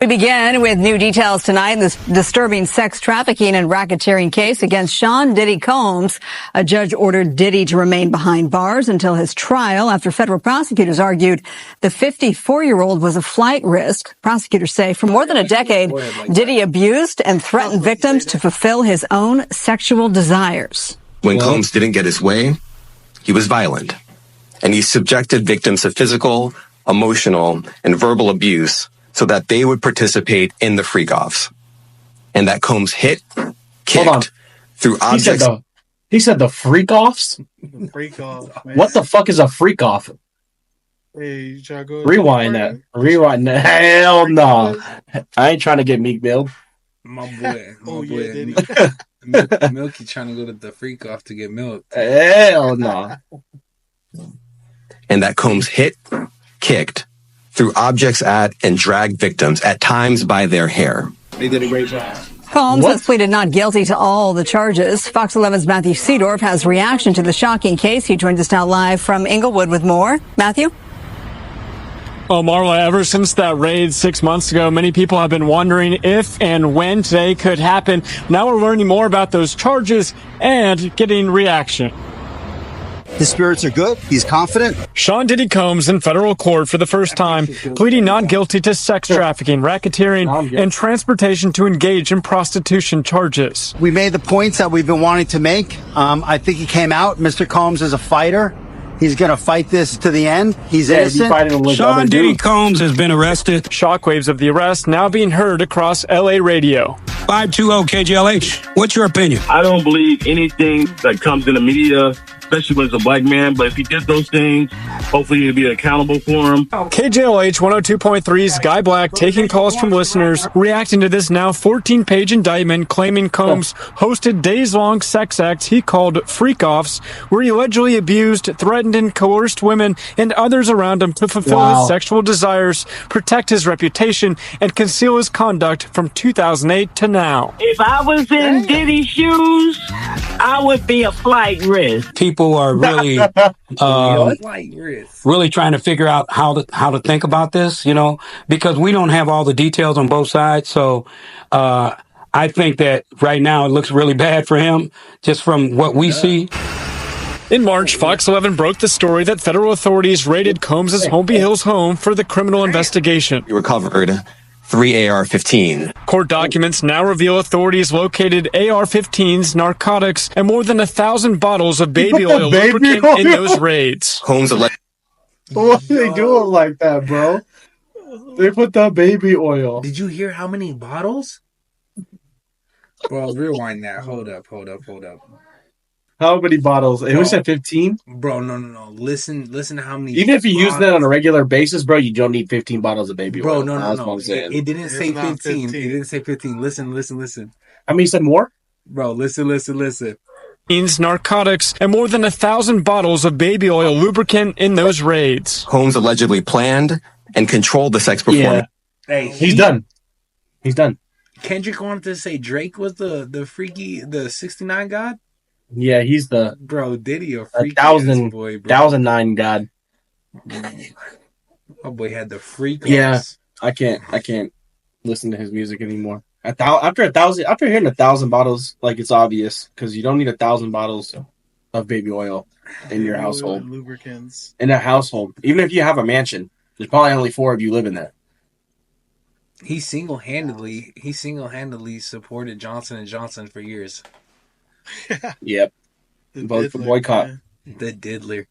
We begin with new details tonight in this disturbing sex trafficking and racketeering case against Sean Diddy Combs. A judge ordered Diddy to remain behind bars until his trial after federal prosecutors argued the 54-year-old was a flight risk. Prosecutors say for more than a decade, Diddy abused and threatened victims to fulfill his own sexual desires. When Combs didn't get his way, he was violent, and he subjected victims to physical, emotional, and verbal abuse so that they would participate in the freak-offs. And that Combs hit, kicked, threw objects. He said the freak-offs? Freak-off, man. What the fuck is a freak-off? Hey, you try to go Rewind that. Rewind that. Hell no. I ain't trying to get Meek Milled. My boy. Diddy. Milky trying to go to the freak-off to get milk. Hell no. And that Combs hit, kicked, threw objects at, and dragged victims, at times by their hair. They did a great job. Combs has pleaded not guilty to all the charges. Fox 11's Matthew Seedorf has reaction to the shocking case. He joins us now live from Inglewood with more. Matthew? Well, Marla, ever since that raid 6 months ago, many people have been wondering if and when today could happen. Now we're learning more about those charges and getting reaction. His spirits are good. He's confident. Sean Diddy Combs in federal court for the first time, pleading not guilty to sex trafficking, racketeering, and transportation to engage in prostitution charges. We made the points that we've been wanting to make. I think he came out. Mr. Combs is a fighter. He's going to fight this to the end. He's innocent. Sean Diddy Combs has been arrested. Shockwaves of the arrest now being heard across LA radio. 520 KJLH. What's your opinion? I don't believe anything that comes in the media, especially when it's a black man. But if he did those things, hopefully he'll be accountable for them. KJLH 102.3's Guy Black taking calls from listeners, reacting to this now 14-page indictment claiming Combs hosted days-long sex acts he called freak-offs, where he allegedly abused, threatened, and coerced women and others around him to fulfill his sexual desires, protect his reputation, and conceal his conduct from 2008 to now. If I was in Diddy's shoes, I would be a flight risk. People are really, really trying to figure out how to think about this, because we don't have all the details on both sides. So, I think that right now it looks really bad for him, just from what we see. In March, Fox 11 broke the story that federal authorities raided Combs' Holmby Hills home for the criminal investigation. He recovered 3 AR-15. Court documents now reveal authorities located AR-15s, narcotics, and more than 1,000 bottles of baby oil lubricant in those raids. Combs alleged. Why do they do it like that, bro? They put the baby oil. Did you hear how many bottles? Bro, rewind that. Hold up. How many bottles? It was at 15? Bro, no. Listen to how many. Even if you use that on a regular basis, bro, you don't need 15 bottles of baby oil. Bro, no. It didn't say 15. It didn't say 15. Listen. I mean, you said more? Bro, listen. Narcotics, and more than 1,000 bottles of baby oil lubricant in those raids. Combs allegedly planned and controlled the sex performance. Yeah. Hey, he's done. Kendrick wanted to say Drake was the 69 god? Yeah, he's the bro. Diddy a freaky 1009 god. My boy had the freak. Yeah, I can't listen to his music anymore. After hearing 1,000 bottles, like it's obvious because you don't need 1,000 bottles of baby oil in your household. Lubricants in a household, even if you have a mansion, there's probably only 4 of you living there. He single-handedly supported Johnson & Johnson for years. Yep. Vote for boycott. Man. The diddler.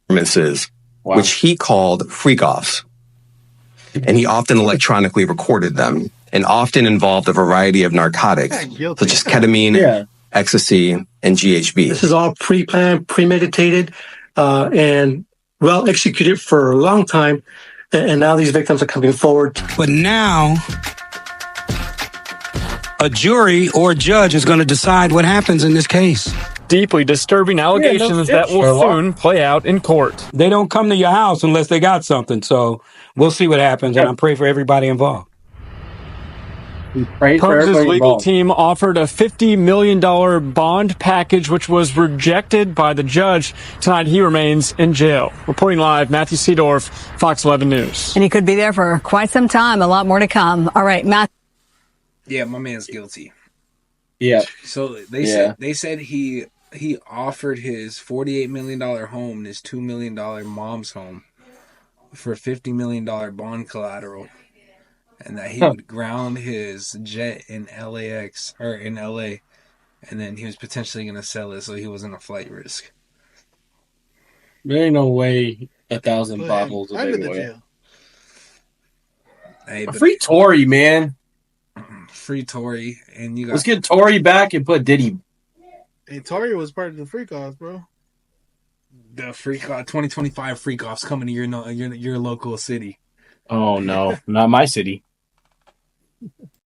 Which he called freak-offs. And he often electronically recorded them and often involved a variety of narcotics, such as ketamine, ecstasy, and GHB. This is all pre-planned, premeditated, and well executed for a long time. And now these victims are coming forward. But now, a jury or a judge is going to decide what happens in this case. Deeply disturbing allegations that will soon play out in court. They don't come to your house unless they got something. So we'll see what happens, and I pray for everybody involved. Right for Combs' everybody legal involved. team offered a $50 million bond package, which was rejected by the judge. Tonight, he remains in jail. Reporting live, Matthew Seedorf, Fox 11 News. And he could be there for quite some time. A lot more to come. All right, Matt. Yeah, my man's guilty. Yeah. So they said he offered his $48 million home and his $2 million mom's home for $50 million bond collateral, and that he would ground his jet in LAX or in LA, and then he was potentially going to sell it so he wasn't a flight risk. There ain't no way 1,000 bottles of I'm in baby the oil. jail. Hey, but Free Tory, man. free Tory, and you got Let's get Tory back and put Diddy. Hey, Tori was part of the freak offs, bro. the freak 2025 freak offs coming to your local city. Oh no, not my city.